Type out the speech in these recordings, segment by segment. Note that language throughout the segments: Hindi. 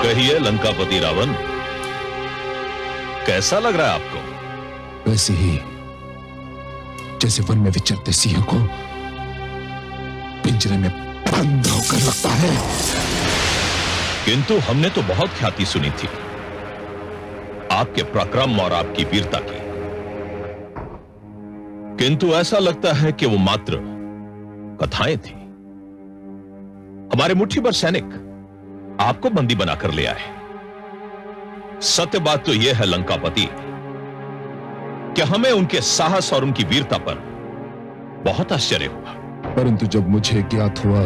कहिए लंकापति रावण, कैसा लग रहा है आपको? वैसे ही जैसे वन में विचरते सिंह को पिंजरे में बंद होकर लगता है। किंतु हमने तो बहुत ख्याति सुनी थी आपके पराक्रम और आपकी वीरता की, किंतु ऐसा लगता है कि वो मात्र कथाएं थी। हमारे मुट्ठी भर सैनिक आपको बंदी बनाकर ले आए। सत्य बात तो यह है लंकापति कि हमें उनके साहस और उनकी वीरता पर बहुत आश्चर्य हुआ। परंतु जब मुझे ज्ञात हुआ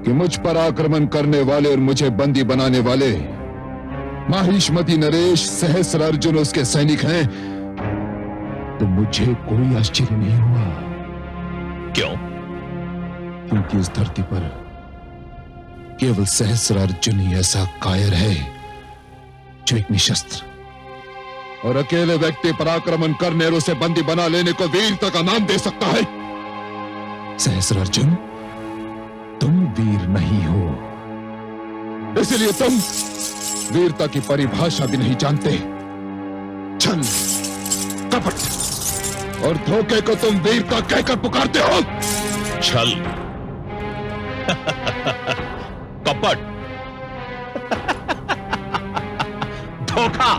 कि मुझ पर आक्रमण करने वाले और मुझे बंदी बनाने वाले माहिष्मती नरेश, सहस्र अर्जुन उसके सैनिक हैं, तो मुझे कोई आश्चर्य नहीं हुआ। क्यों? क्योंकि इस धरती पर केवल सहस्र अर्जुन ही ऐसा कायर है जो एक निशस्त्र और अकेले व्यक्ति पर आक्रमण करने और उसे बंदी बना लेने को वीरता का नाम दे सकता है। सहस्र अर्जुन, तुम वीर नहीं हो, इसलिए तुम वीरता की परिभाषा भी नहीं जानते। छल, कपट और धोखे को तुम वीरता कहकर पुकारते हो। छल, कपट, धोखा।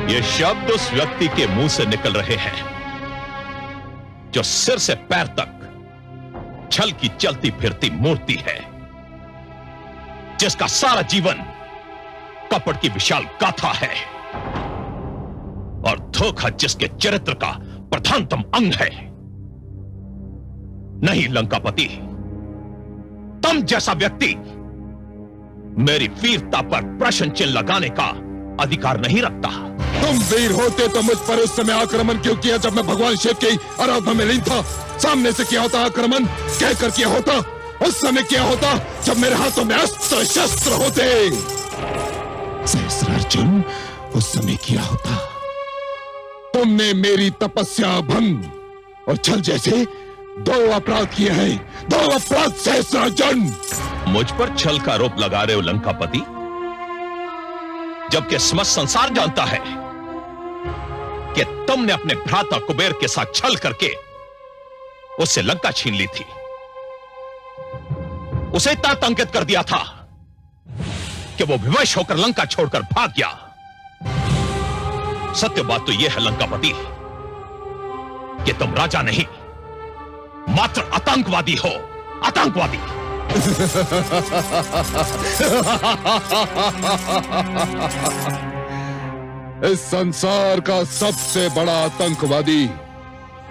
ये शब्द उस व्यक्ति के मुंह से निकल रहे हैं जो सिर से पैर तक छल की चलती फिरती मूर्ति है, जिसका सारा जीवन कपट की विशाल गाथा है और धोखा जिसके चरित्र का प्रधानतम अंग है। नहीं लंकापति, तुम जैसा व्यक्ति मेरी वीरता पर प्रश्न चिन्ह लगाने का अधिकार नहीं रखता। तुम वीर होते तो मुझ पर उस समय आक्रमण क्यों किया जब मैं भगवान शिव की आराधना में लीन था? सामने से किया होता आक्रमण, कहकर किया होता। उस समय किया होता जब मेरे हाथों में अस्त्र शस्त्र होते। सहस्र अर्जुन, उस समय किया होता। तुमने मेरी तपस्या भंग और छल जैसे दो अपराध किए हैं। दो अपराध सहस्र अर्जुन। मुझ पर छल का आरोप लगा रहे हो लंकापति, जबकि समस्त संसार जानता है कि तुमने अपने भ्राता कुबेर के साथ छल करके उससे लंका छीन ली थी। उसे इतना आतंकित कर दिया था कि वो विवश होकर लंका छोड़कर भाग गया। सत्य बात तो यह है लंकापति कि तुम राजा नहीं, मात्र आतंकवादी हो। आतंकवादी। इस संसार का सबसे बड़ा आतंकवादी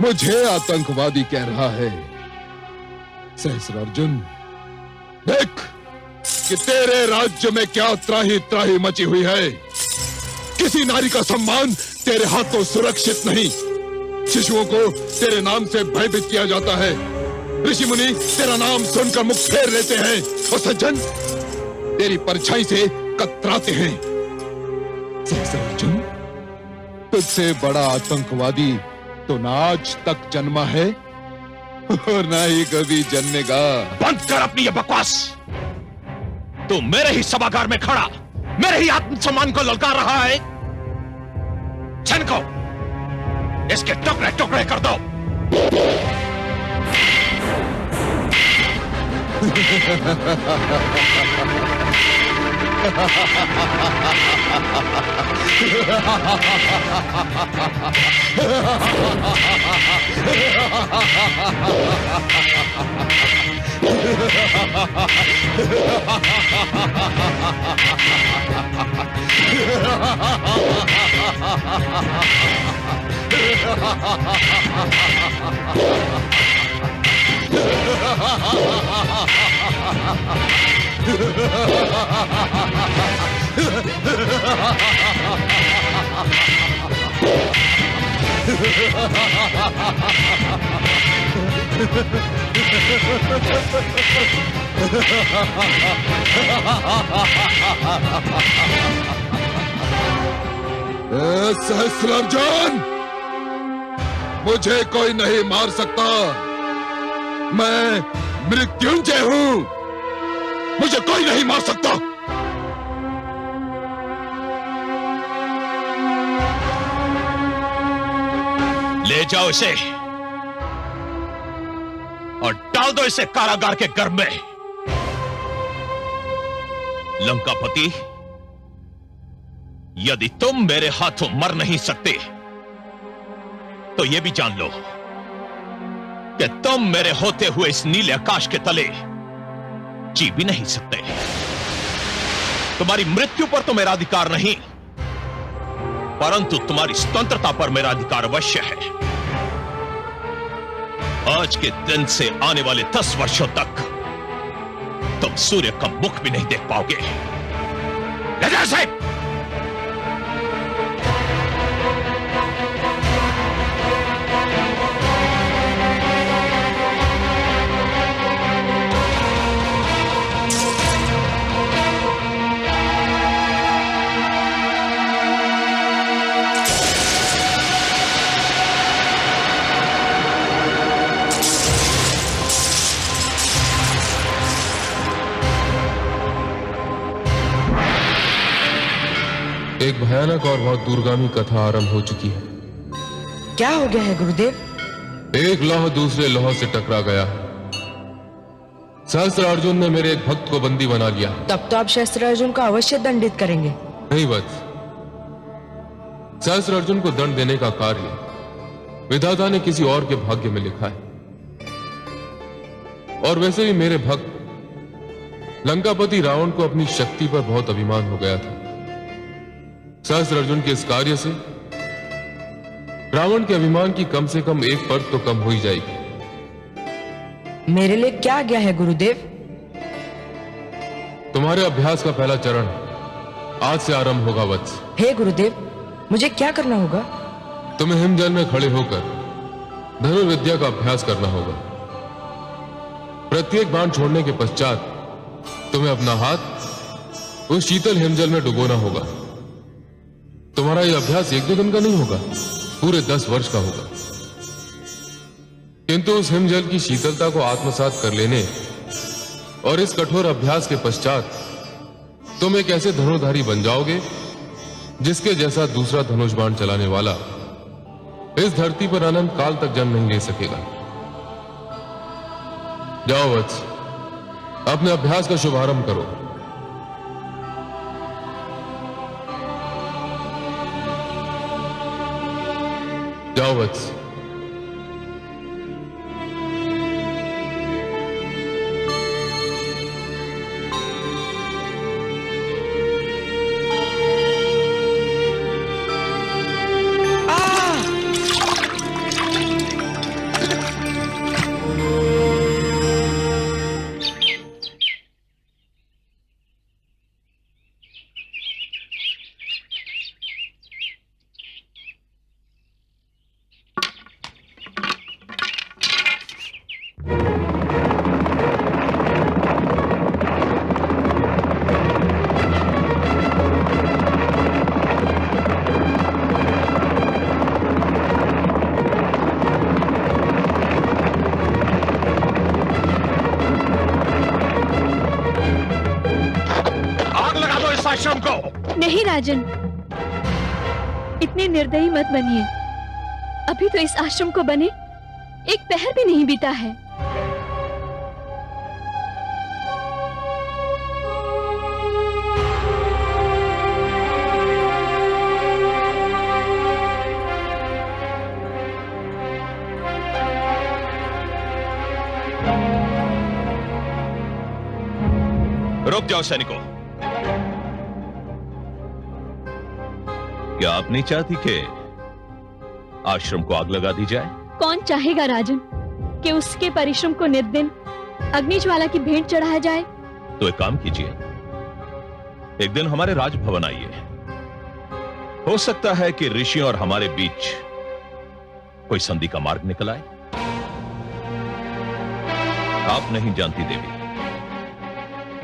मुझे आतंकवादी कह रहा है। सहस्र अर्जुन, देख कि तेरे राज्य में क्या त्राही त्राही मची हुई है। किसी नारी का सम्मान तेरे हाथों सुरक्षित नहीं। शिशुओं को तेरे नाम से भयभीत किया जाता है। ऋषि मुनि तेरा नाम सुनकर मुख फेर लेते हैं और सज्जन तेरी परछाई से कतराते हैं। सहस्र अर्जुन, तुझसे बड़ा आतंकवादी तो ना आज तक जन्मा है और ना ही कभी जन्मेगा। बंद कर अपनी ये बकवास। तू मेरे ही सभागार में खड़ा मेरे ही आत्मसम्मान को ललकार रहा है। को इसके टुकड़े टुकड़े कर दो। सहस्रार्जुन, मुझे कोई नहीं मार सकता। मैं मृत्युंजय हूं, मुझे कोई नहीं मार सकता। ले जाओ इसे और डाल दो इसे कारागार के गर्भ में। लंकापति, यदि तुम मेरे हाथों मर नहीं सकते तो यह भी जान लो कि तुम मेरे होते हुए इस नीले आकाश के तले जी भी नहीं सकते। तुम्हारी मृत्यु पर तो मेरा अधिकार नहीं, परंतु तुम्हारी स्वतंत्रता पर मेरा अधिकार अवश्य है। आज के दिन से आने वाले 10 वर्षों तक तुम सूर्य का मुख भी नहीं देख पाओगे। राजा साहब, एक भयानक और बहुत दूरगामी कथा आरंभ हो चुकी है। क्या हो गया है गुरुदेव? एक लौह दूसरे लौह से टकरा गया। सहस्त्रार्जुन ने मेरे एक भक्त को बंदी बना लिया। तब तो आप सहस्त्रार्जुन को अवश्य दंडित करेंगे। नहीं वत्स, सहस्त्रार्जुन को दंड देने का कार्य विधाता ने किसी और के भाग्य में लिखा है। और वैसे भी मेरे भक्त लंकापति रावण को अपनी शक्ति पर बहुत अभिमान हो गया था। सहस्त्रार्जुन के इस कार्य से रावण के अभिमान की कम से कम एक परत तो कम हो ही जाएगी। मेरे लिए क्या आज्ञा है गुरुदेव? तुम्हारे अभ्यास का पहला चरण आज से आरंभ होगा वत्स। हे गुरुदेव, मुझे क्या करना होगा? तुम्हें हिमजल में खड़े होकर धनुर्विद्या का अभ्यास करना होगा। प्रत्येक बाण छोड़ने के पश्चात तुम्हें अपना हाथ उस शीतल हिमजल में डुबोना होगा। तुम्हारा यह अभ्यास 1-2 दिन का नहीं होगा, पूरे 10 वर्ष का होगा। किंतु उस हिमजल की शीतलता को आत्मसात कर लेने और इस कठोर अभ्यास के पश्चात तुम एक ऐसे धनुर्धारी बन जाओगे जिसके जैसा दूसरा धनुष बाण चलाने वाला इस धरती पर अनंत काल तक जन्म नहीं ले सकेगा। जाओ वत्स, अपने अभ्यास का शुभारंभ करो। जाओ वत्स। नहीं राजन, इतने निर्दयी मत बनिए। अभी तो इस आश्रम को बने एक पहर भी नहीं बीता है। रुक जाओ सैनिकों। क्या आप नहीं चाहती कि आश्रम को आग लगा दी जाए? कौन चाहेगा राजन कि उसके परिश्रम को निर्दिन अग्निज्वाला की भेंट चढ़ाया जाए? तो एक काम कीजिए, एक दिन हमारे राजभवन आइए। हो सकता है कि ऋषि और हमारे बीच कोई संधि का मार्ग निकल आए। आप नहीं जानती देवी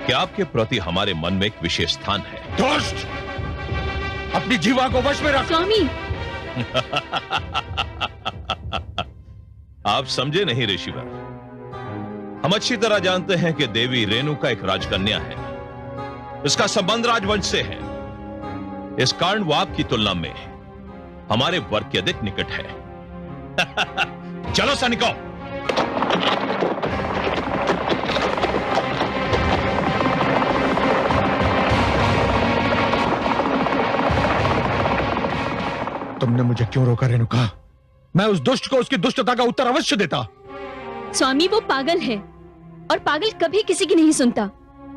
कि आपके प्रति हमारे मन में एक विशेष स्थान है। दुष्ट, अपनी जीवा को वश में रख। स्वामी, आप समझे नहीं ऋषिवर। हम अच्छी तरह जानते हैं कि देवी रेणुका एक राजकन्या है। इसका संबंध राजवंश से है। इस कारण वो आपकी तुलना में हमारे वर्ग के अधिक निकट है। चलो सैनिकों। तुमने मुझे क्यों रोका रेणुका? मैं उस दुष्ट को उसकी दुष्टता का उत्तर अवश्य देता। स्वामी वो पागल है और पागल कभी किसी की नहीं सुनता।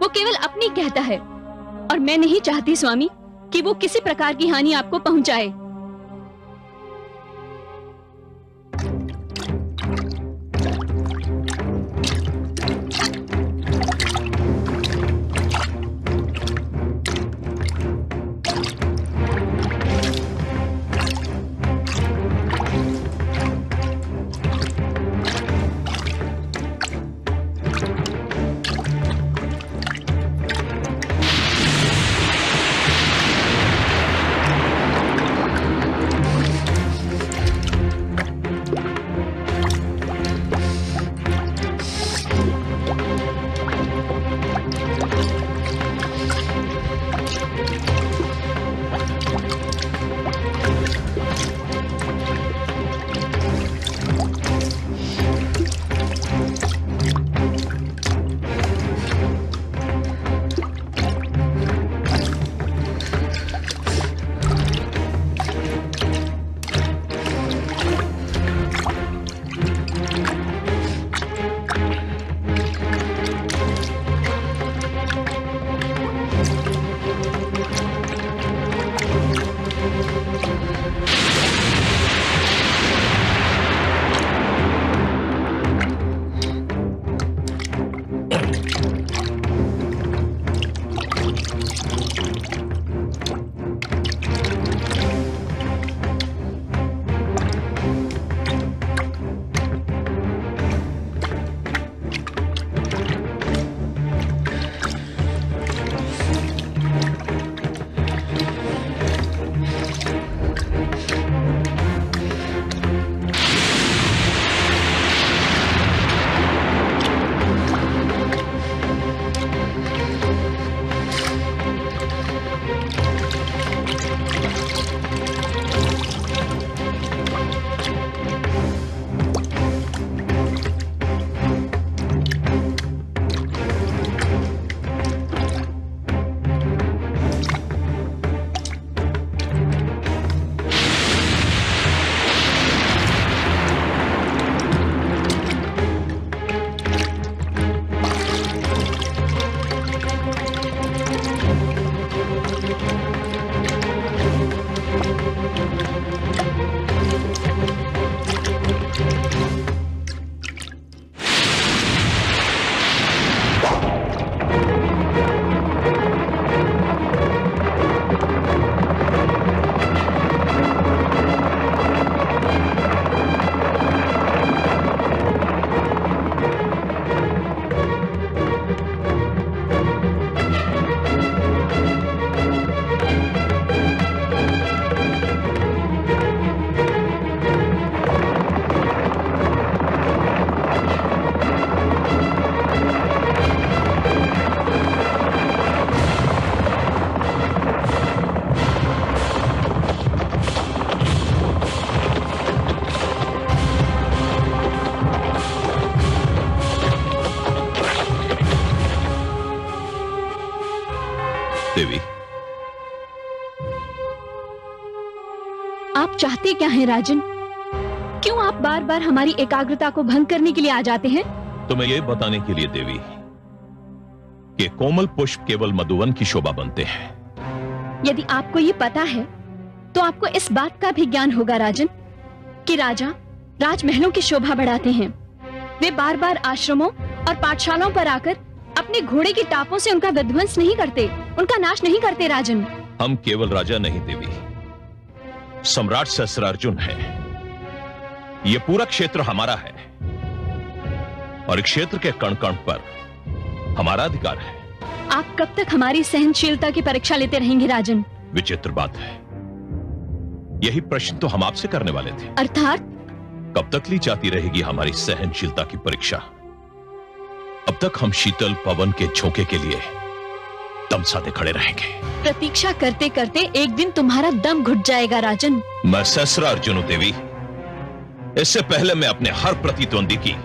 वो केवल अपनी कहता है और मैं नहीं चाहती स्वामी कि वो किसी प्रकार की हानि आपको पहुंचाए। देवी, आप चाहते क्या हैं राजन? क्यों आप बार बार हमारी एकाग्रता को भंग करने के लिए आ जाते हैं? तुम्हें यह बताने के लिए देवी कि कोमल पुष्प केवल मधुवन की शोभा बनते हैं। यदि आपको ये पता है तो आपको इस बात का भी ज्ञान होगा राजन कि राजा राजमहलों की शोभा बढ़ाते हैं। वे बार बार आश्रमों और पाठशालाओं पर आकर अपने घोड़े की टापों से उनका विध्वंस नहीं करते, उनका नाश नहीं करते राजन। हम केवल राजा नहीं देवी, सम्राट सहस्रार्जुन है। यह पूरा क्षेत्र हमारा है और क्षेत्र के कण कण पर हमारा अधिकार है। आप कब तक हमारी सहनशीलता की परीक्षा लेते रहेंगे राजन? विचित्र बात है, यही प्रश्न तो हम आपसे करने वाले थे। अर्थात कब तक ली जाती रहेगी हमारी सहनशीलता की परीक्षा? अब तक हम शीतल पवन के झोंके के लिए दम साधे खड़े रहेंगे। प्रतीक्षा करते करते एक दिन तुम्हारा दम घुट जाएगा राजन। मैं सहस्रा अर्जुन हूं देवी, इससे पहले मैं अपने हर प्रतिद्वंदी की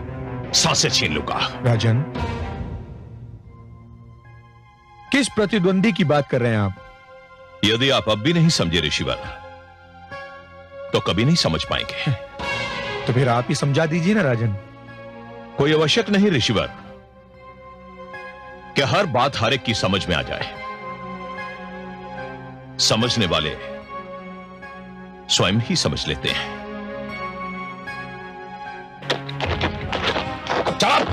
सांसें छीन लूंगा। राजन, किस प्रतिद्वंदी की बात कर रहे हैं आप? यदि आप अब भी नहीं समझे ऋषिवर, तो कभी नहीं समझ पाएंगे। तो फिर आप ही समझा दीजिए ना राजन। कोई आवश्यक नहीं ऋषिवर कि हर बात हर एक की समझ में आ जाए। समझने वाले स्वयं ही समझ लेते हैं। चल!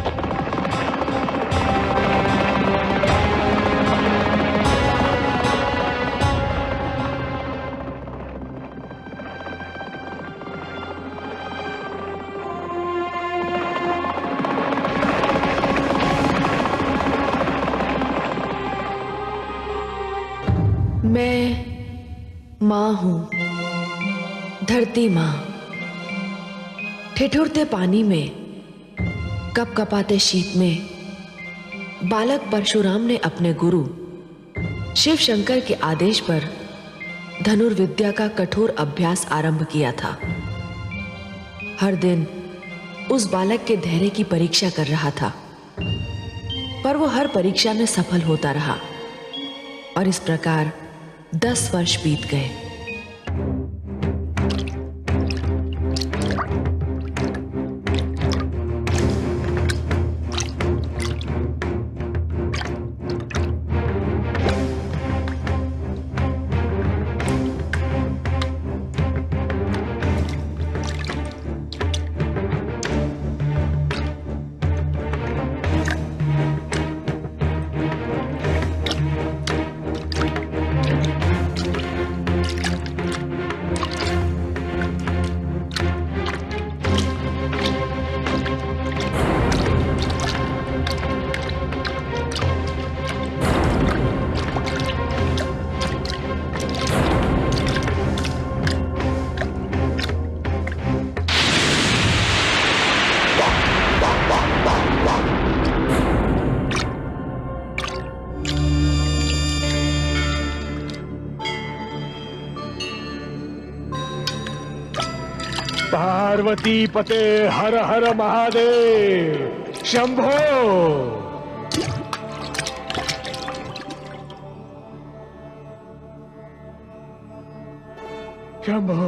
मैं मां हूं, धरती मां। ठिठुरते पानी में, कपकपाते शीत में बालक परशुराम ने अपने गुरु शिव शंकर के आदेश पर धनुर्विद्या का कठोर अभ्यास आरंभ किया था। हर दिन उस बालक के धैर्य की परीक्षा कर रहा था, पर वो हर परीक्षा में सफल होता रहा और इस प्रकार 10 वर्ष बीत गए। पार्वती पते हर हर महादेव शंभो। शंभो,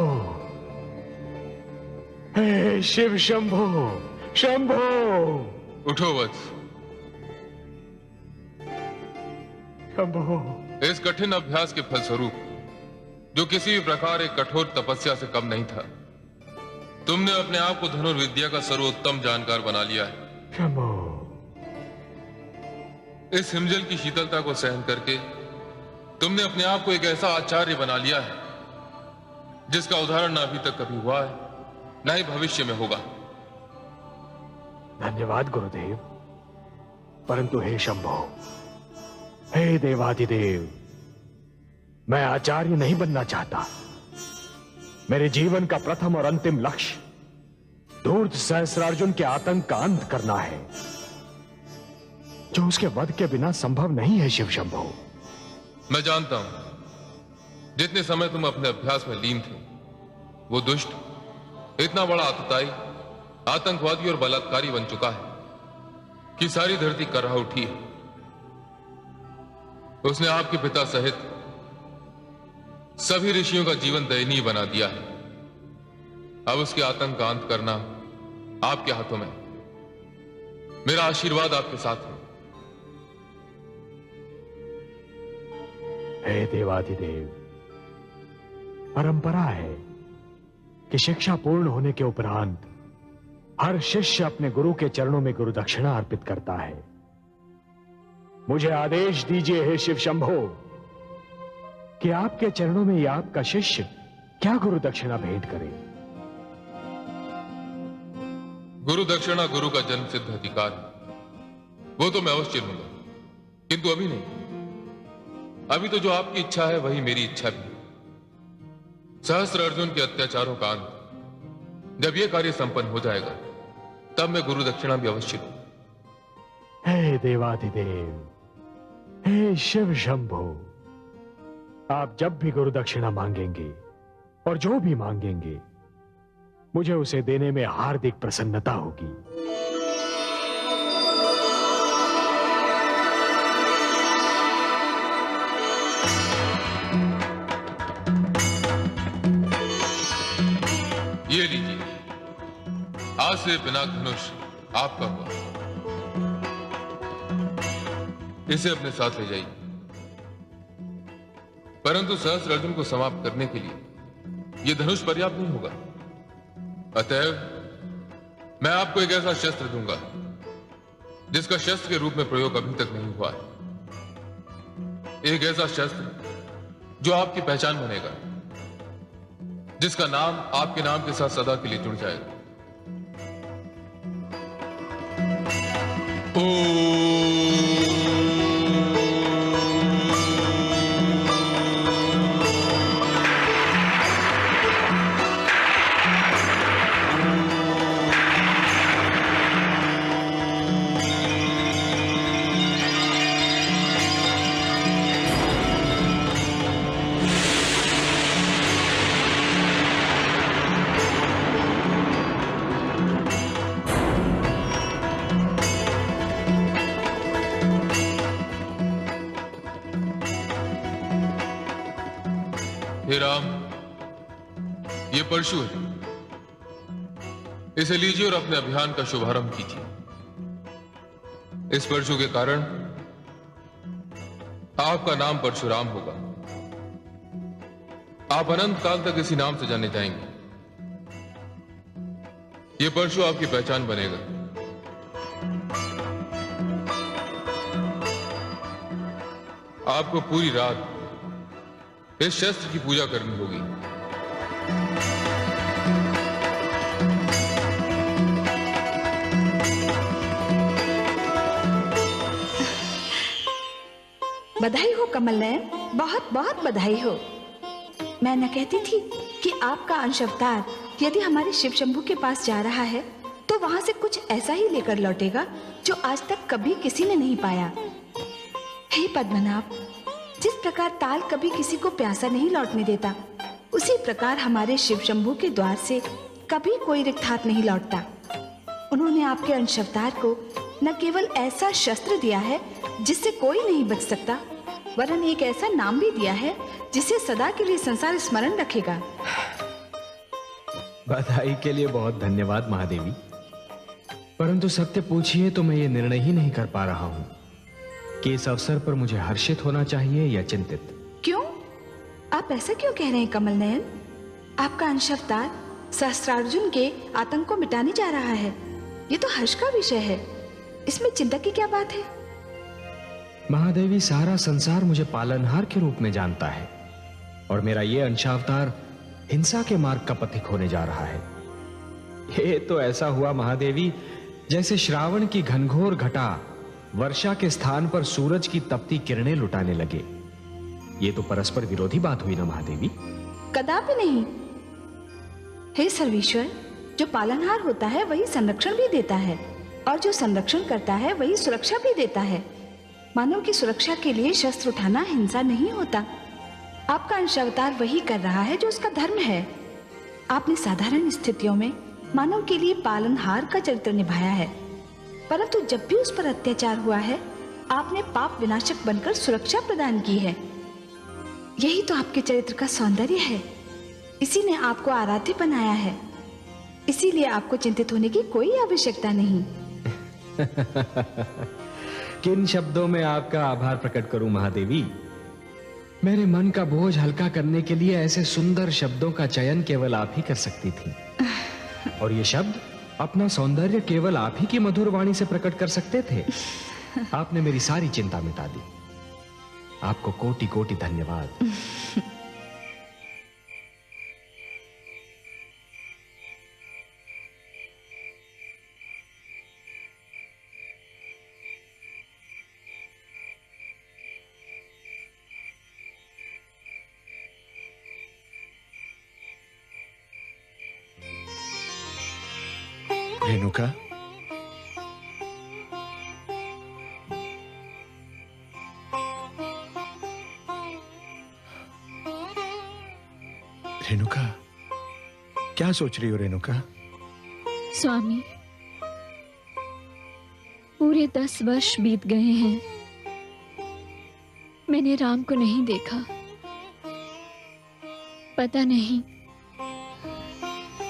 हे शिव शंभो, शंभो। उठो वत्स। शंभो, इस कठिन अभ्यास के फलस्वरूप, जो किसी भी प्रकार एक कठोर तपस्या से कम नहीं था, तुमने अपने आप को धनुर्विद्या का सर्वोत्तम जानकार बना लिया है। शंभो, इस हिमजल की शीतलता को सहन करके तुमने अपने आप को एक ऐसा आचार्य बना लिया है जिसका उदाहरण ना अभी तक कभी हुआ है, ना ही भविष्य में होगा। धन्यवाद गुरुदेव। परंतु हे शंभो, हे देवाधिदेव, मैं आचार्य नहीं बनना चाहता। मेरे जीवन का प्रथम और अंतिम लक्ष्य धूर्त सहस्रार्जुन के आतंक का अंत करना है, जो उसके वध के बिना संभव नहीं है। शिव शंभो, मैं जानता हूं, जितने समय तुम अपने अभ्यास में लीन थे, वो दुष्ट इतना बड़ा आतताई, आतंकवादी और बलात्कारी बन चुका है कि सारी धरती करहा उठी है। उसने आपके पिता सहित सभी ऋषियों का जीवन दयनीय बना दिया है। अब उसके आतंक का अंत करना आपके हाथों में। मेरा आशीर्वाद आपके साथ है। हे देवाधिदेव, परंपरा है कि शिक्षा पूर्ण होने के उपरांत हर शिष्य अपने गुरु के चरणों में गुरु दक्षिणा अर्पित करता है। मुझे आदेश दीजिए हे शिव शंभो कि आपके चरणों में यह आपका शिष्य क्या गुरु दक्षिणा भेंट करे। गुरु दक्षिणा गुरु का जन्म सिद्ध अधिकार है, वो तो मैं अवश्य लूंगा, किंतु अभी नहीं। अभी तो जो आपकी इच्छा है वही मेरी इच्छा भी है। सहस्त्र अर्जुन के अत्याचारों का अंत, जब यह कार्य संपन्न हो जाएगा, तब मैं गुरु दक्षिणा भी अवश्य दूं। हे देवाधिदेव, हे शिव शंभो, आप जब भी गुरु दक्षिणा मांगेंगे और जो भी मांगेंगे, मुझे उसे देने में हार्दिक प्रसन्नता होगी। ये लीजिए, आज से पिनाक धनुष आपका हुआ। इसे अपने साथ ले जाइए, परंतु सहस्त्र अर्जुन को समाप्त करने के लिए यह धनुष पर्याप्त नहीं होगा। अतएव मैं आपको एक ऐसा शस्त्र दूंगा जिसका शस्त्र के रूप में प्रयोग अभी तक नहीं हुआ है। एक ऐसा शस्त्र जो आपकी पहचान बनेगा, जिसका नाम आपके नाम के साथ सदा के लिए जुड़ जाएगा। हे राम, ये परशु है, इसे लीजिए और अपने अभियान का शुभारंभ कीजिए। इस परशु के कारण आपका नाम परशुराम होगा। आप अनंत काल तक इसी नाम से जाने जाएंगे। ये परशु आपकी पहचान बनेगा। आपको पूरी रात इस शस्त्र की पूजा करनी होगी। बधाई हो कमल नयन, बहुत बहुत बधाई हो। मैं न कहती थी कि आपका अंश अवतार यदि हमारे शिव शंभू के पास जा रहा है तो वहां से कुछ ऐसा ही लेकर लौटेगा जो आज तक कभी किसी ने नहीं पाया। हे पद्मनाभ, जिस प्रकार ताल कभी किसी को प्यासा नहीं लौटने देता, उसी प्रकार हमारे शिव शंभू के द्वार से कभी कोई रिक्त हाथ नहीं लौटता। उन्होंने आपके अंश अवतार को न केवल ऐसा शस्त्र दिया है जिससे कोई नहीं बच सकता, वरन एक ऐसा नाम भी दिया है जिसे सदा के लिए संसार स्मरण रखेगा। बधाई के लिए बहुत धन्यवाद महादेवी, परंतु सत्य पूछिए तो मैं ये निर्णय ही नहीं कर पा रहा हूं कि इस अवसर पर मुझे हर्षित होना चाहिए या चिंतित। क्यों? आप ऐसा क्यों कह रहे हैं कमल नयन? आपका अंश अवतार सहस्त्रार्जुन के आतंक को मिटाने जा रहा है। ये तो हर्ष का विषय है, इसमें चिंता की क्या बात है? महादेवी, सारा संसार मुझे पालनहार के रूप में जानता है और मेरा ये अंशावतार हिंसा के मार्ग का पथिक होने जा रहा है। ये तो ऐसा हुआ महादेवी जैसे श्रावण की घनघोर घटा वर्षा के स्थान पर सूरज की तपती किरणें लुटाने लगे। ये तो परस्पर विरोधी बात हुई ना महादेवी? कदापि नहीं। हे सर्वेश्वर, जो पालनहार होता है वही संरक्षण भी देता है और जो संरक्षण करता है वही सुरक्षा भी देता है। मानव की सुरक्षा के लिए शस्त्र उठाना हिंसा नहीं होता। आपका अंशावतार वही कर रहा है जो उसका धर्म है। आपने साधारण स्थितियों में मानव के लिए पालनहार का चरित्र निभाया है, परंतु जब भी उस पर अत्याचार हुआ है आपने पाप विनाशक बनकर सुरक्षा प्रदान की है। यही तो आपके चरित्र का सौंदर्य है। इसी ने आपको आराध्य बनाया है। इसीलिए आपको चिंतित होने की कोई आवश्यकता नहीं। किन शब्दों में आपका आभार प्रकट करूं महादेवी? मेरे मन का बोझ हल्का करने के लिए ऐसे सुंदर शब्दों का चयन केवल आप ही कर सकती थी, और ये शब्द अपना सौंदर्य केवल आप ही की मधुर वाणी से प्रकट कर सकते थे। आपने मेरी सारी चिंता मिटा दी। आपको कोटि कोटि धन्यवाद। रेणुका, रेणुका, क्या सोच रही हो रेणुका? स्वामी, पूरे 10 वर्ष बीत गए हैं, मैंने राम को नहीं देखा। पता नहीं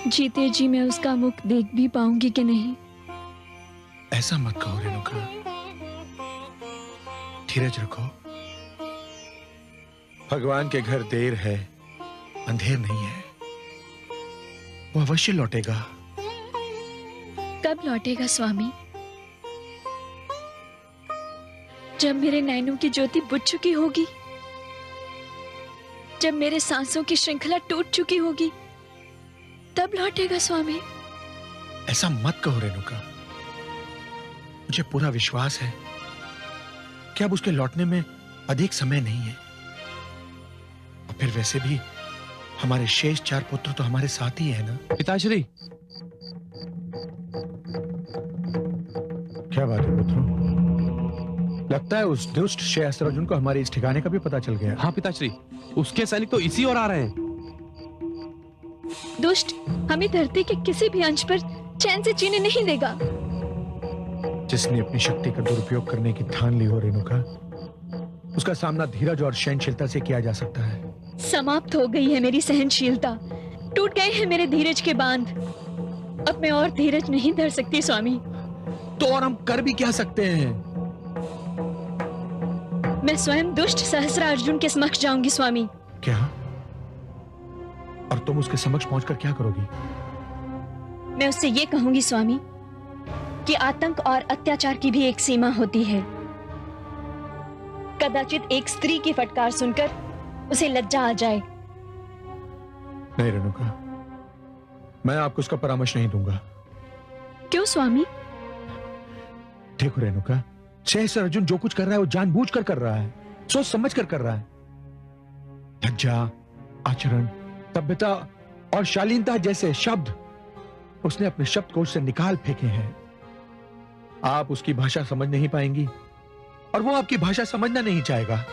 जीते जी मैं उसका मुख देख भी पाऊंगी कि नहीं। ऐसा मत कहो रेणुका, धीरज रखो। भगवान के घर देर है, अंधेर नहीं है। वो अवश्य लौटेगा। कब लौटेगा स्वामी? जब मेरे नैनों की ज्योति बुझ चुकी होगी, जब मेरे सांसों की श्रृंखला टूट चुकी होगी, तब लौटेगा स्वामी। ऐसा मत कहो रेणुका, मुझे पूरा विश्वास है कि अब उसके लौटने में अधिक समय नहीं है। और फिर वैसे भी हमारे शेष 4 पुत्र तो हमारे साथ ही है ना। पिताश्री, क्या बात है पुत्रों? लगता है उस दुष्ट सहस्त्रार्जुन को हमारे इस ठिकाने का भी पता चल गया। हाँ पिताश्री, उसके सैनिक तो इसी ओर आ रहे हैं। दुष्ट हमें धरती के किसी भी अंश पर चैन से जीने नहीं देगा। जिसने अपनी शक्ति का दुरुपयोग करने की ठान ली हो रेणुका, उसका सामना धीरज और सहनशीलता से किया जा सकता है। समाप्त हो गई है मेरी सहनशीलता, टूट गए हैं मेरे धीरज के बांध। अब मैं और धीरज नहीं धर सकती स्वामी। तो और हम कर भी क्या सकते हैं? मैं स्वयं दुष्ट सहस्त्रार्जुन के समक्ष जाऊंगी स्वामी। क्या? और तुम उसके समक्ष पहुंचकर क्या करोगी? मैं उससे ये कहूंगी स्वामी कि आतंक और अत्याचार की भी एक सीमा होती है। कदाचित एक स्त्री की फटकार सुनकर उसे लज्जा आ जाए। नहीं रेणुका, मैं आपको उसका परामर्श नहीं दूंगा। क्यों स्वामी? देखो रेणुका, सहस्त्रार्जुन जो कुछ कर रहा है वो जानबूझकर कर रहा है, सोच समझ कर रहा है। लज्जा, आचरण, सभ्यता और शालीनता जैसे शब्द उसने अपने शब्दकोश से निकाल फेंके हैं। आप उसकी भाषा समझ नहीं पाएंगी और वो आपकी भाषा समझना नहीं चाहेगा।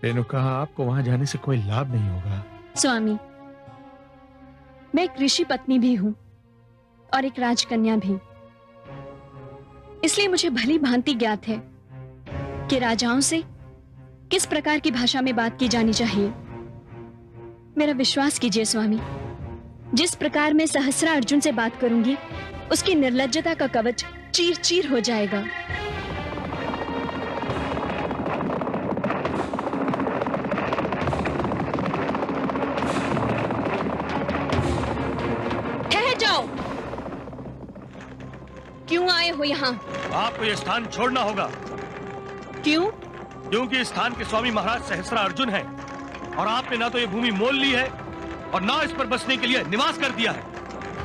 रेणुका, आपको वहां जाने से कोई लाभ नहीं होगा। स्वामी, मैं एक ऋषि पत्नी भी हूं और एक राजकन्या भी, इसलिए मुझे भली भांति ज्ञात है कि राजाओं से किस प्रकार की भाषा में बात की जानी चाहिए। मेरा विश्वास कीजिए स्वामी, जिस प्रकार मैं सहस्त्रार्जुन से बात करूंगी, उसकी निर्लज्जता का कवच चीर चीर हो जाएगा। ठहर जाओ, क्यों आए हो यहाँ? आपको यह स्थान छोड़ना होगा। क्यों? क्योंकि इस स्थान के स्वामी महाराज सहस्त्रार्जुन हैं और आपने ना तो ये भूमि मोल ली है और ना इस पर बसने के लिए निवास कर दिया है।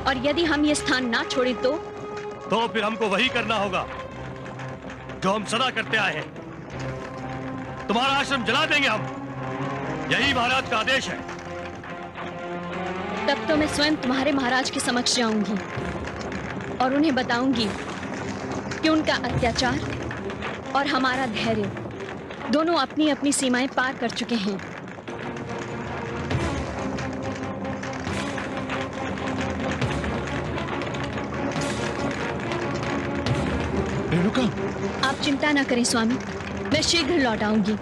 और यदि हम ये स्थान ना छोड़े तो फिर हमको वही करना होगा जो हम सदा करते आए हैं। तुम्हारा आश्रम जला देंगे हम, यही महाराज का आदेश है। तब तो मैं स्वयं तुम्हारे महाराज के समक्ष जाऊंगी और उन्हें बताऊंगी कि उनका अत्याचार और हमारा धैर्य दोनों अपनी अपनी सीमाएं पार कर चुके हैं। रेणुका, आप चिंता ना करें स्वामी, मैं शीघ्र लौट आऊंगी।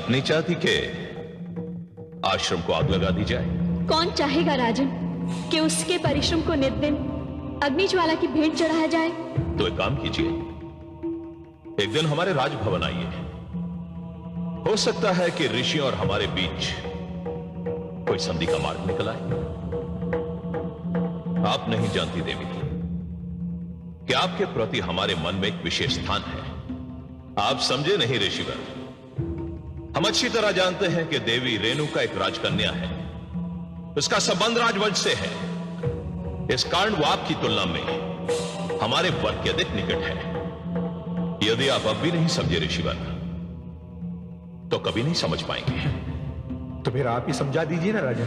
आप नहीं चाहती कि आश्रम को आग लगा दी जाए? कौन चाहेगा राजन कि उसके परिश्रम को नित दिन अग्नि ज्वाला की भेंट चढ़ाया जाए? तो एक काम कीजिए, एक दिन हमारे राजभवन आइए। हो सकता है कि ऋषि और हमारे बीच कोई संधि का मार्ग निकल आए। आप नहीं जानती देवी कि आपके प्रति हमारे मन में एक विशेष स्थान है। आप समझे नहीं ऋषिवर। हम अच्छी तरह जानते हैं कि देवी रेणुका एक राजकन्या है, उसका संबंध राजवंश से है। इस कारण वो आपकी तुलना में हमारे वर्ग के अधिक निकट है। यदि आप अब भी नहीं समझे ऋषिवर, तो कभी नहीं समझ पाएंगे। तो फिर आप ही समझा दीजिए ना राजन।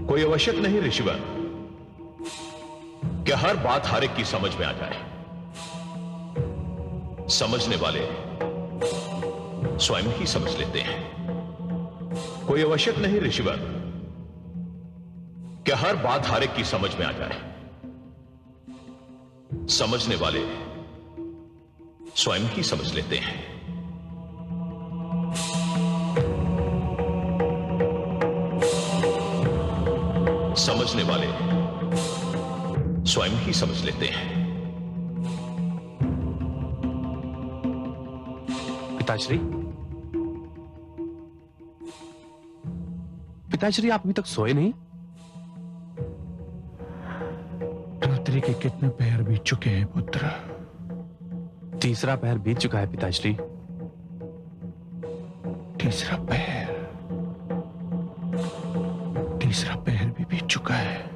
कोई आवश्यक नहीं ऋषिवर कि हर बात हर एक की समझ में आ जाए। समझने वाले स्वयं ही समझ लेते हैं। कोई आवश्यक नहीं ऋषिवर कि हर बात हर एक की समझ में आ जाए। समझने वाले स्वयं ही समझ लेते हैं। समझने वाले स्वयं ही समझ लेते हैं। पिताश्री, पिताश्री आप अभी तक सोए नहीं? रात्रि के कितने पहर बीत चुके हैं पुत्र? तीसरा पहर बीत चुका है पिताश्री। तीसरा पहर भी बीत चुका है।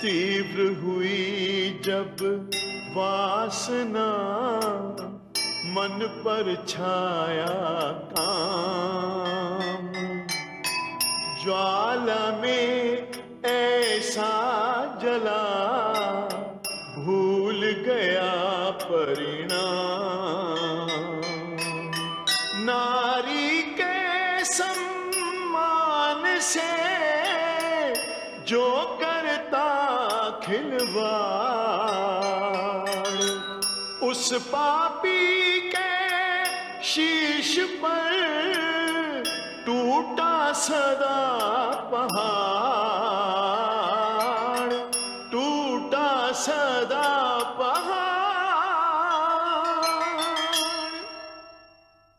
तीव्र हुई जब वासना, मन पर छाया काम, ज्वाला में ऐसा जला, भूल गया परिणाम। नारी के सम्मान से जो करता खिलवाड़, उस पापी के शीश पर टूटा सदा पहाड़।